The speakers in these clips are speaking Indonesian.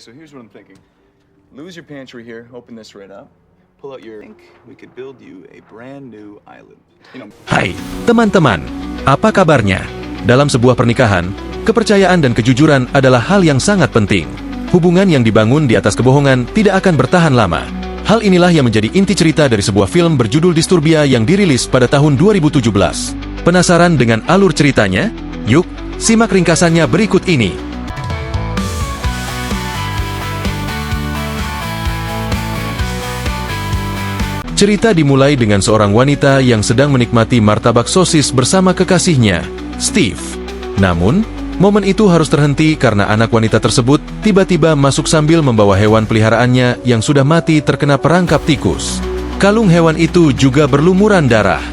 So here's what I'm thinking. Lose your pantry here, open this right up. Pull out your... I think we could build you a brand new island. Hai, teman-teman. Apa kabarnya? Dalam sebuah pernikahan, kepercayaan dan kejujuran adalah hal yang sangat penting. Hubungan yang dibangun di atas kebohongan tidak akan bertahan lama. Hal inilah yang menjadi inti cerita dari sebuah film berjudul Disturbia yang dirilis pada tahun 2017. Penasaran dengan alur ceritanya? Yuk, simak ringkasannya berikut ini. Cerita dimulai dengan seorang wanita yang sedang menikmati martabak sosis bersama kekasihnya, Steve. Namun, momen itu harus terhenti karena anak wanita tersebut tiba-tiba masuk sambil membawa hewan peliharaannya yang sudah mati terkena perangkap tikus. Kalung hewan itu juga berlumuran darah.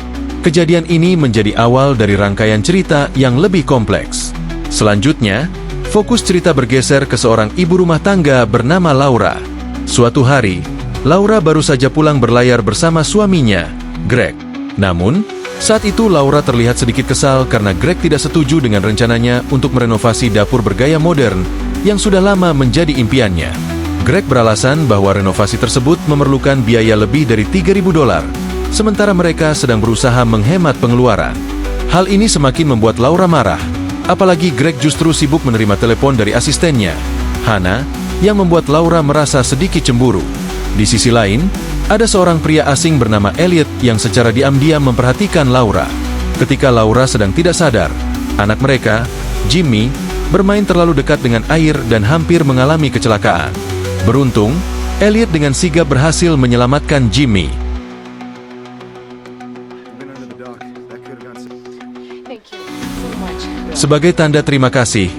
Kejadian ini menjadi awal dari rangkaian cerita yang lebih kompleks. Selanjutnya, fokus cerita bergeser ke seorang ibu rumah tangga bernama Laura. Suatu hari, Laura baru saja pulang berlayar bersama suaminya, Greg. Namun, saat itu Laura terlihat sedikit kesal karena Greg tidak setuju dengan rencananya untuk merenovasi dapur bergaya modern yang sudah lama menjadi impiannya. Greg beralasan bahwa renovasi tersebut memerlukan biaya lebih dari $3.000, sementara mereka sedang berusaha menghemat pengeluaran. Hal ini semakin membuat Laura marah, apalagi Greg justru sibuk menerima telepon dari asistennya, Hannah, yang membuat Laura merasa sedikit cemburu. Di sisi lain, ada seorang pria asing bernama Elliot yang secara diam-diam memperhatikan Laura. Ketika Laura sedang tidak sadar, anak mereka, Jimmy, bermain terlalu dekat dengan air dan hampir mengalami kecelakaan. Beruntung, Elliot dengan sigap berhasil menyelamatkan Jimmy. Sebagai tanda terima kasih,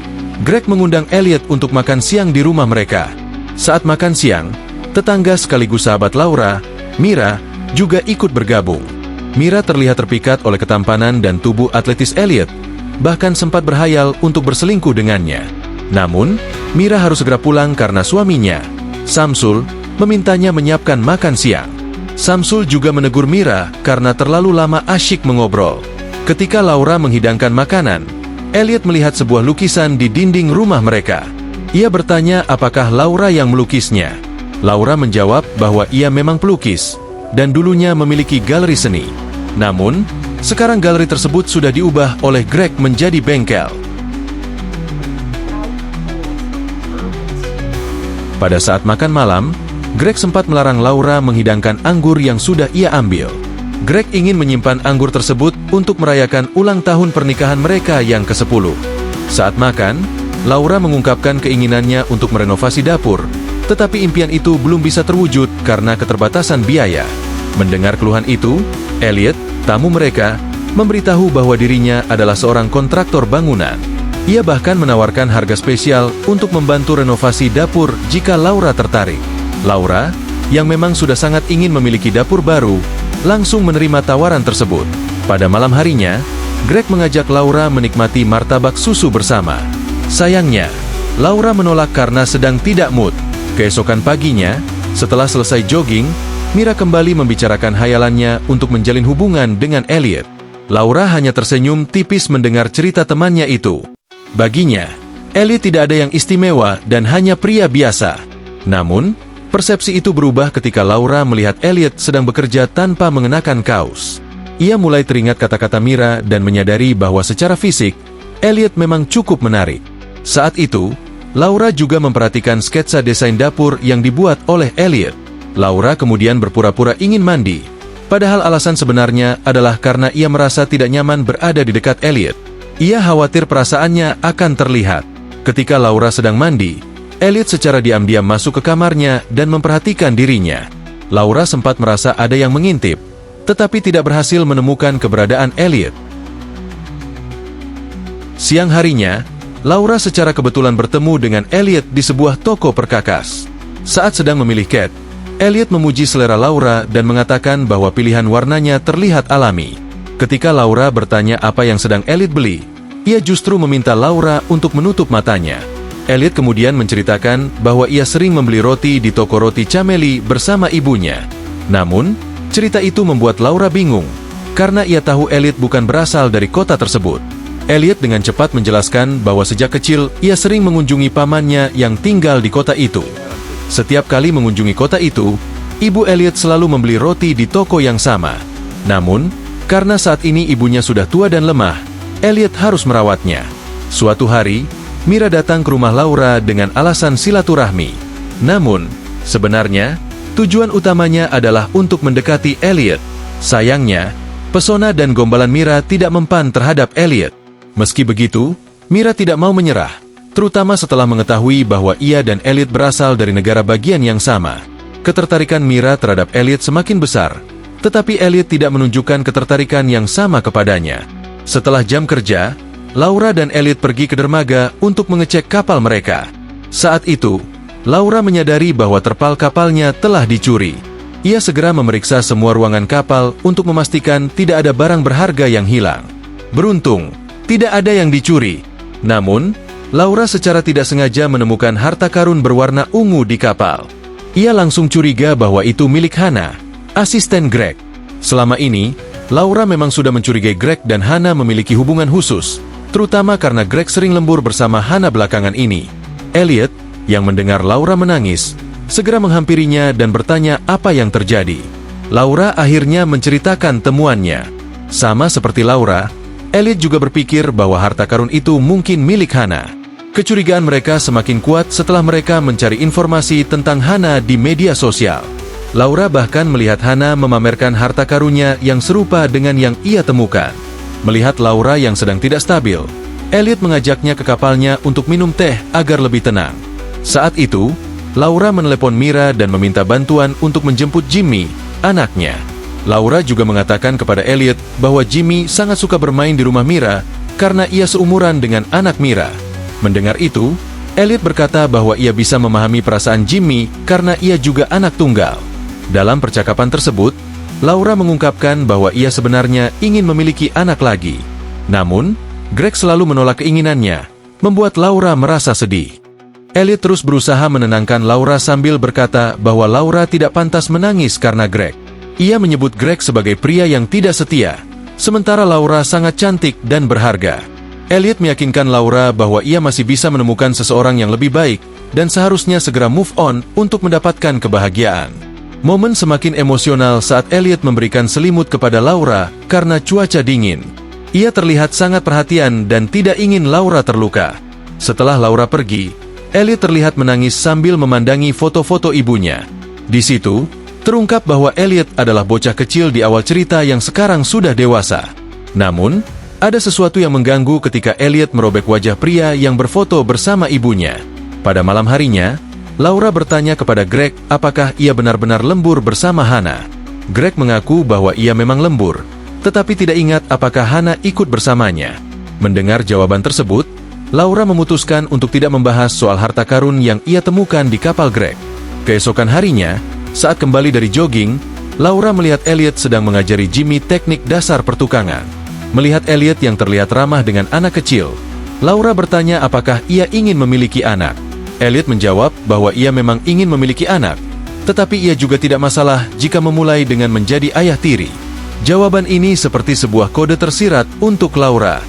Greg mengundang Elliot untuk makan siang di rumah mereka. Saat makan siang, tetangga sekaligus sahabat Laura, Mira, juga ikut bergabung. Mira terlihat terpikat oleh ketampanan dan tubuh atletis Elliot, bahkan sempat berhayal untuk berselingkuh dengannya. Namun, Mira harus segera pulang karena suaminya, Samsul, memintanya menyiapkan makan siang. Samsul juga menegur Mira karena terlalu lama asyik mengobrol. Ketika Laura menghidangkan makanan, Elliot melihat sebuah lukisan di dinding rumah mereka. Ia bertanya apakah Laura yang melukisnya. Laura menjawab bahwa ia memang pelukis, dan dulunya memiliki galeri seni. Namun, sekarang galeri tersebut sudah diubah oleh Greg menjadi bengkel. Pada saat makan malam, Greg sempat melarang Laura menghidangkan anggur yang sudah ia ambil. Greg ingin menyimpan anggur tersebut untuk merayakan ulang tahun pernikahan mereka yang ke-10. Saat makan, Laura mengungkapkan keinginannya untuk merenovasi dapur, tetapi impian itu belum bisa terwujud karena keterbatasan biaya. Mendengar keluhan itu, Elliot, tamu mereka, memberitahu bahwa dirinya adalah seorang kontraktor bangunan. Ia bahkan menawarkan harga spesial untuk membantu renovasi dapur jika Laura tertarik. Laura, yang memang sudah sangat ingin memiliki dapur baru, langsung menerima tawaran tersebut. Pada malam harinya, Greg mengajak Laura menikmati martabak susu bersama. Sayangnya, Laura menolak karena sedang tidak mood. Keesokan paginya, setelah selesai jogging, Mira kembali membicarakan hayalannya untuk menjalin hubungan dengan Elliot. Laura hanya tersenyum tipis mendengar cerita temannya itu. Baginya, Elliot tidak ada yang istimewa dan hanya pria biasa. Namun, persepsi itu berubah ketika Laura melihat Elliot sedang bekerja tanpa mengenakan kaos. Ia mulai teringat kata-kata Mira dan menyadari bahwa secara fisik, Elliot memang cukup menarik. Saat itu, Laura juga memperhatikan sketsa desain dapur yang dibuat oleh Elliot. Laura kemudian berpura-pura ingin mandi, padahal alasan sebenarnya adalah karena ia merasa tidak nyaman berada di dekat Elliot. Ia khawatir perasaannya akan terlihat. Ketika Laura sedang mandi, Elliot secara diam-diam masuk ke kamarnya dan memperhatikan dirinya. Laura sempat merasa ada yang mengintip, tetapi tidak berhasil menemukan keberadaan Elliot. Siang harinya, Laura secara kebetulan bertemu dengan Elliot di sebuah toko perkakas. Saat sedang memilih cat, Elliot memuji selera Laura dan mengatakan bahwa pilihan warnanya terlihat alami. Ketika Laura bertanya apa yang sedang Elliot beli, ia justru meminta Laura untuk menutup matanya. Elliot kemudian menceritakan bahwa ia sering membeli roti di toko roti Cameli bersama ibunya. Namun, cerita itu membuat Laura bingung. karena ia tahu Elliot bukan berasal dari kota tersebut. Elliot dengan cepat menjelaskan bahwa sejak kecil ia sering mengunjungi pamannya yang tinggal di kota itu. Setiap kali mengunjungi kota itu, ibu Elliot selalu membeli roti di toko yang sama. Namun, karena saat ini ibunya sudah tua dan lemah, Elliot harus merawatnya. Suatu hari, Mira datang ke rumah Laura dengan alasan silaturahmi. Namun, sebenarnya, tujuan utamanya adalah untuk mendekati Elliot. Sayangnya, pesona dan gombalan Mira tidak mempan terhadap Elliot. Meski begitu, Mira tidak mau menyerah, terutama setelah mengetahui bahwa ia dan Elliot berasal dari negara bagian yang sama. Ketertarikan Mira terhadap Elliot semakin besar, tetapi Elliot tidak menunjukkan ketertarikan yang sama kepadanya. Setelah jam kerja, Laura dan Elliot pergi ke dermaga untuk mengecek kapal mereka. Saat itu, Laura menyadari bahwa terpal kapalnya telah dicuri. Ia segera memeriksa semua ruangan kapal untuk memastikan tidak ada barang berharga yang hilang. Beruntung, tidak ada yang dicuri. Namun, Laura secara tidak sengaja menemukan harta karun berwarna ungu di kapal. Ia langsung curiga bahwa itu milik Hannah, asisten Greg. Selama ini, Laura memang sudah mencurigai Greg dan Hannah memiliki hubungan khusus, terutama karena Greg sering lembur bersama Hannah belakangan ini. Elliot, yang mendengar Laura menangis, segera menghampirinya dan bertanya apa yang terjadi. Laura akhirnya menceritakan temuannya. Sama seperti Laura, Elliot juga berpikir bahwa harta karun itu mungkin milik Hannah. Kecurigaan mereka semakin kuat setelah mereka mencari informasi tentang Hannah di media sosial. Laura bahkan melihat Hannah memamerkan harta karunnya yang serupa dengan yang ia temukan. Melihat Laura yang sedang tidak stabil, Elliot mengajaknya ke kapalnya untuk minum teh agar lebih tenang. Saat itu, Laura menelepon Mira dan meminta bantuan untuk menjemput Jimmy, anaknya. Laura juga mengatakan kepada Elliot bahwa Jimmy sangat suka bermain di rumah Mira karena ia seumuran dengan anak Mira. Mendengar itu, Elliot berkata bahwa ia bisa memahami perasaan Jimmy karena ia juga anak tunggal. Dalam percakapan tersebut, Laura mengungkapkan bahwa ia sebenarnya ingin memiliki anak lagi. Namun, Greg selalu menolak keinginannya, membuat Laura merasa sedih. Elliot terus berusaha menenangkan Laura sambil berkata bahwa Laura tidak pantas menangis karena Greg. Ia menyebut Greg sebagai pria yang tidak setia, sementara Laura sangat cantik dan berharga. Elliot meyakinkan Laura bahwa ia masih bisa menemukan seseorang yang lebih baik dan seharusnya segera move on untuk mendapatkan kebahagiaan. Momen semakin emosional saat Elliot memberikan selimut kepada Laura karena cuaca dingin. Ia terlihat sangat perhatian dan tidak ingin Laura terluka. Setelah Laura pergi, Elliot terlihat menangis sambil memandangi foto-foto ibunya. Di situ, terungkap bahwa Elliot adalah bocah kecil di awal cerita yang sekarang sudah dewasa. Namun, ada sesuatu yang mengganggu ketika Elliot merobek wajah pria yang berfoto bersama ibunya. Pada malam harinya, Laura bertanya kepada Greg apakah ia benar-benar lembur bersama Hannah. Greg mengaku bahwa ia memang lembur, tetapi tidak ingat apakah Hannah ikut bersamanya. Mendengar jawaban tersebut, Laura memutuskan untuk tidak membahas soal harta karun yang ia temukan di kapal Greg. Keesokan harinya, saat kembali dari jogging, Laura melihat Elliot sedang mengajari Jimmy teknik dasar pertukangan. Melihat Elliot yang terlihat ramah dengan anak kecil, Laura bertanya apakah ia ingin memiliki anak. Elliot menjawab bahwa ia memang ingin memiliki anak, tetapi ia juga tidak masalah jika memulai dengan menjadi ayah tiri. Jawaban ini seperti sebuah kode tersirat untuk Laura.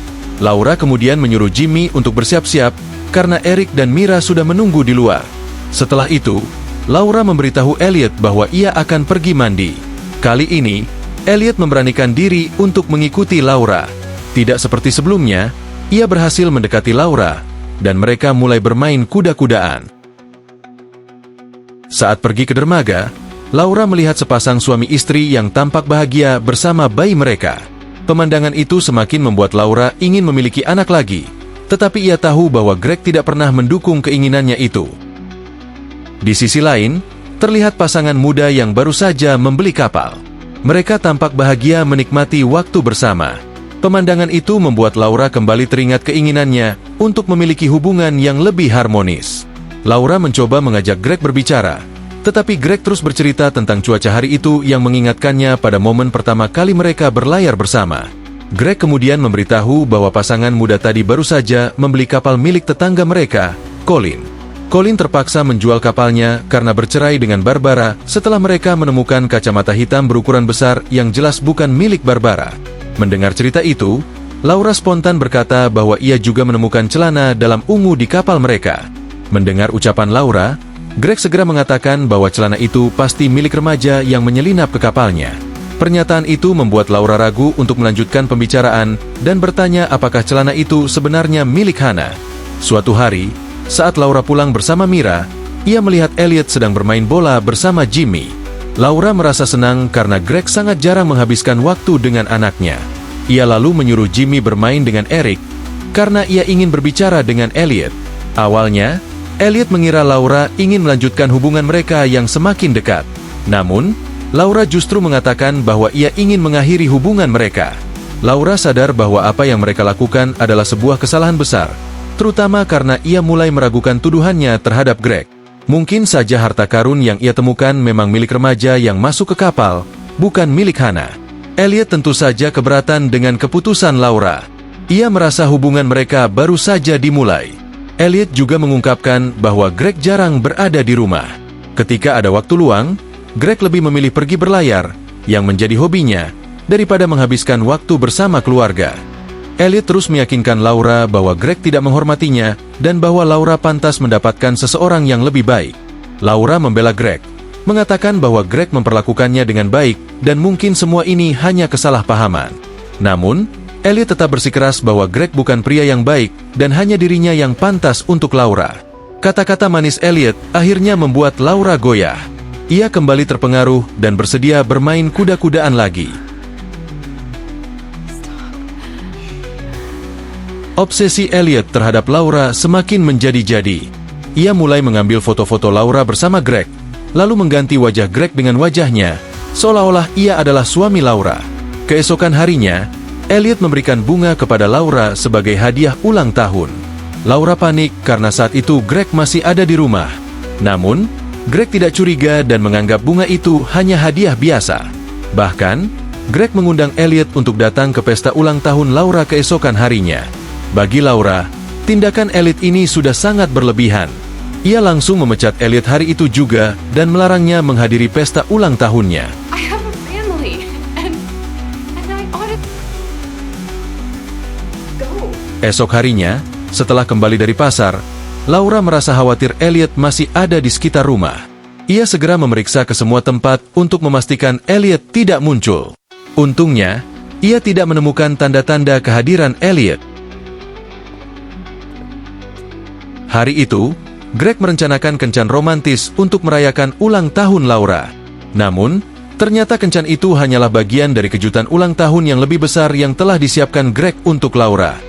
Laura kemudian menyuruh Jimmy untuk bersiap-siap karena Eric dan Mira sudah menunggu di luar. Setelah itu, Laura memberitahu Elliot bahwa ia akan pergi mandi. Kali ini, Elliot memberanikan diri untuk mengikuti Laura. Tidak seperti sebelumnya, ia berhasil mendekati Laura, dan mereka mulai bermain kuda-kudaan. Saat pergi ke dermaga, Laura melihat sepasang suami istri yang tampak bahagia bersama bayi mereka. Pemandangan itu semakin membuat Laura ingin memiliki anak lagi, tetapi ia tahu bahwa Greg tidak pernah mendukung keinginannya itu. Di sisi lain, terlihat pasangan muda yang baru saja membeli kapal. Mereka tampak bahagia menikmati waktu bersama. Pemandangan itu membuat Laura kembali teringat keinginannya untuk memiliki hubungan yang lebih harmonis. Laura mencoba mengajak Greg berbicara, tetapi Greg terus bercerita tentang cuaca hari itu yang mengingatkannya pada momen pertama kali mereka berlayar bersama. Greg kemudian memberitahu bahwa pasangan muda tadi baru saja membeli kapal milik tetangga mereka, Colin. Colin terpaksa menjual kapalnya karena bercerai dengan Barbara setelah mereka menemukan kacamata hitam berukuran besar yang jelas bukan milik Barbara. Mendengar cerita itu, Laura spontan berkata bahwa ia juga menemukan celana dalam ungu di kapal mereka. Mendengar ucapan Laura, Greg segera mengatakan bahwa celana itu pasti milik remaja yang menyelinap ke kapalnya. Pernyataan itu membuat Laura ragu untuk melanjutkan pembicaraan dan bertanya apakah celana itu sebenarnya milik Hannah. Suatu hari, saat Laura pulang bersama Mira, ia melihat Elliot sedang bermain bola bersama Jimmy. Laura merasa senang karena Greg sangat jarang menghabiskan waktu dengan anaknya. Ia lalu menyuruh Jimmy bermain dengan Eric karena ia ingin berbicara dengan Elliot. Awalnya, Elliot mengira Laura ingin melanjutkan hubungan mereka yang semakin dekat. Namun, Laura justru mengatakan bahwa ia ingin mengakhiri hubungan mereka. Laura sadar bahwa apa yang mereka lakukan adalah sebuah kesalahan besar, terutama karena ia mulai meragukan tuduhannya terhadap Greg. Mungkin saja harta karun yang ia temukan memang milik remaja yang masuk ke kapal, bukan milik Hannah. Elliot tentu saja keberatan dengan keputusan Laura. Ia merasa hubungan mereka baru saja dimulai. Elliot juga mengungkapkan bahwa Greg jarang berada di rumah. Ketika ada waktu luang, Greg lebih memilih pergi berlayar, yang menjadi hobinya, daripada menghabiskan waktu bersama keluarga. Elliot terus meyakinkan Laura bahwa Greg tidak menghormatinya dan bahwa Laura pantas mendapatkan seseorang yang lebih baik. Laura membela Greg, mengatakan bahwa Greg memperlakukannya dengan baik dan mungkin semua ini hanya kesalahpahaman. Namun, Elliot tetap bersikeras bahwa Greg bukan pria yang baik dan hanya dirinya yang pantas untuk Laura. Kata-kata manis Elliot akhirnya membuat Laura goyah. Ia kembali terpengaruh dan bersedia bermain kuda-kudaan lagi. Obsesi Elliot terhadap Laura semakin menjadi-jadi. Ia mulai mengambil foto-foto Laura bersama Greg, lalu mengganti wajah Greg dengan wajahnya, seolah-olah ia adalah suami Laura. Keesokan harinya, Elliot memberikan bunga kepada Laura sebagai hadiah ulang tahun. Laura panik karena saat itu Greg masih ada di rumah. Namun, Greg tidak curiga dan menganggap bunga itu hanya hadiah biasa. Bahkan, Greg mengundang Elliot untuk datang ke pesta ulang tahun Laura keesokan harinya. Bagi Laura, tindakan Elliot ini sudah sangat berlebihan. Ia langsung memecat Elliot hari itu juga dan melarangnya menghadiri pesta ulang tahunnya. I have a family, and I ought to go. Esok harinya, setelah kembali dari pasar, Laura merasa khawatir Elliot masih ada di sekitar rumah. Ia segera memeriksa ke semua tempat untuk memastikan Elliot tidak muncul. Untungnya, ia tidak menemukan tanda-tanda kehadiran Elliot. Hari itu, Greg merencanakan kencan romantis untuk merayakan ulang tahun Laura. Namun, ternyata kencan itu hanyalah bagian dari kejutan ulang tahun yang lebih besar yang telah disiapkan Greg untuk Laura.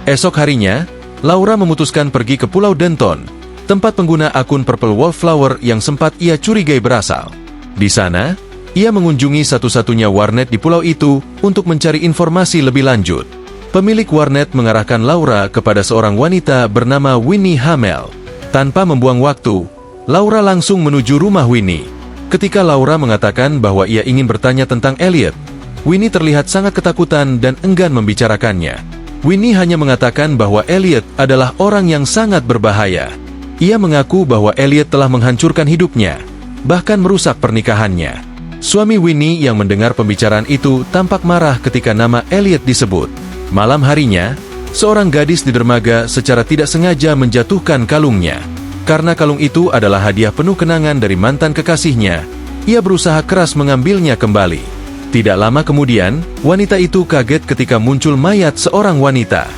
Esok harinya, Laura memutuskan pergi ke Pulau Denton, tempat pengguna akun Purple Wallflower yang sempat ia curigai berasal. Di sana, ia mengunjungi satu-satunya warnet di pulau itu untuk mencari informasi lebih lanjut. Pemilik warnet mengarahkan Laura kepada seorang wanita bernama Winnie Hamel. Tanpa membuang waktu, Laura langsung menuju rumah Winnie. Ketika Laura mengatakan bahwa ia ingin bertanya tentang Elliot, Winnie terlihat sangat ketakutan dan enggan membicarakannya. Winnie hanya mengatakan bahwa Elliot adalah orang yang sangat berbahaya. Ia mengaku bahwa Elliot telah menghancurkan hidupnya, bahkan merusak pernikahannya. Suami Winnie yang mendengar pembicaraan itu tampak marah ketika nama Elliot disebut. Malam harinya, seorang gadis di dermaga secara tidak sengaja menjatuhkan kalungnya. Karena kalung itu adalah hadiah penuh kenangan dari mantan kekasihnya, ia berusaha keras mengambilnya kembali. Tidak lama kemudian, wanita itu kaget ketika muncul mayat seorang wanita.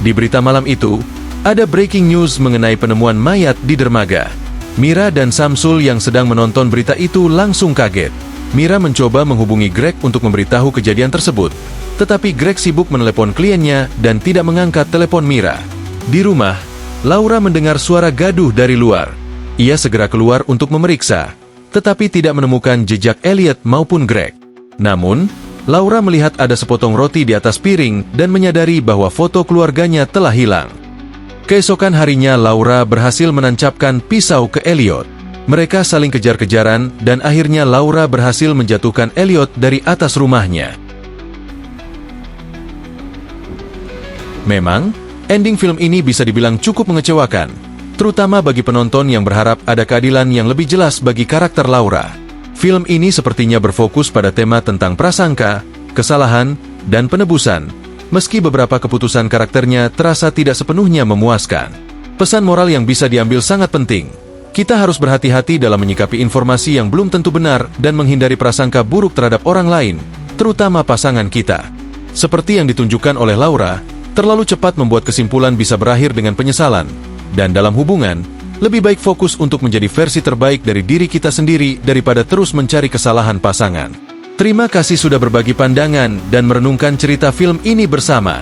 Di berita malam itu, ada breaking news mengenai penemuan mayat di dermaga. Mira dan Samsul yang sedang menonton berita itu langsung kaget. Mira mencoba menghubungi Greg untuk memberitahu kejadian tersebut, tetapi Greg sibuk menelepon kliennya dan tidak mengangkat telepon Mira. Di rumah, Laura mendengar suara gaduh dari luar. Ia segera keluar untuk memeriksa, tetapi tidak menemukan jejak Elliot maupun Greg. Namun, Laura melihat ada sepotong roti di atas piring dan menyadari bahwa foto keluarganya telah hilang. Keesokan harinya, Laura berhasil menancapkan pisau ke Elliot. Mereka saling kejar-kejaran dan akhirnya Laura berhasil menjatuhkan Elliot dari atas rumahnya. Memang, Ending film ini bisa dibilang cukup mengecewakan, terutama bagi penonton yang berharap ada keadilan yang lebih jelas bagi karakter Laura. Film ini sepertinya berfokus pada tema tentang prasangka, kesalahan, dan penebusan, meski beberapa keputusan karakternya terasa tidak sepenuhnya memuaskan. Pesan moral yang bisa diambil sangat penting. Kita harus berhati-hati dalam menyikapi informasi yang belum tentu benar dan menghindari prasangka buruk terhadap orang lain, terutama pasangan kita. Seperti yang ditunjukkan oleh Laura, terlalu cepat membuat kesimpulan bisa berakhir dengan penyesalan, dan dalam hubungan, lebih baik fokus untuk menjadi versi terbaik dari diri kita sendiri daripada terus mencari kesalahan pasangan. Terima kasih sudah berbagi pandangan dan merenungkan cerita film ini bersama.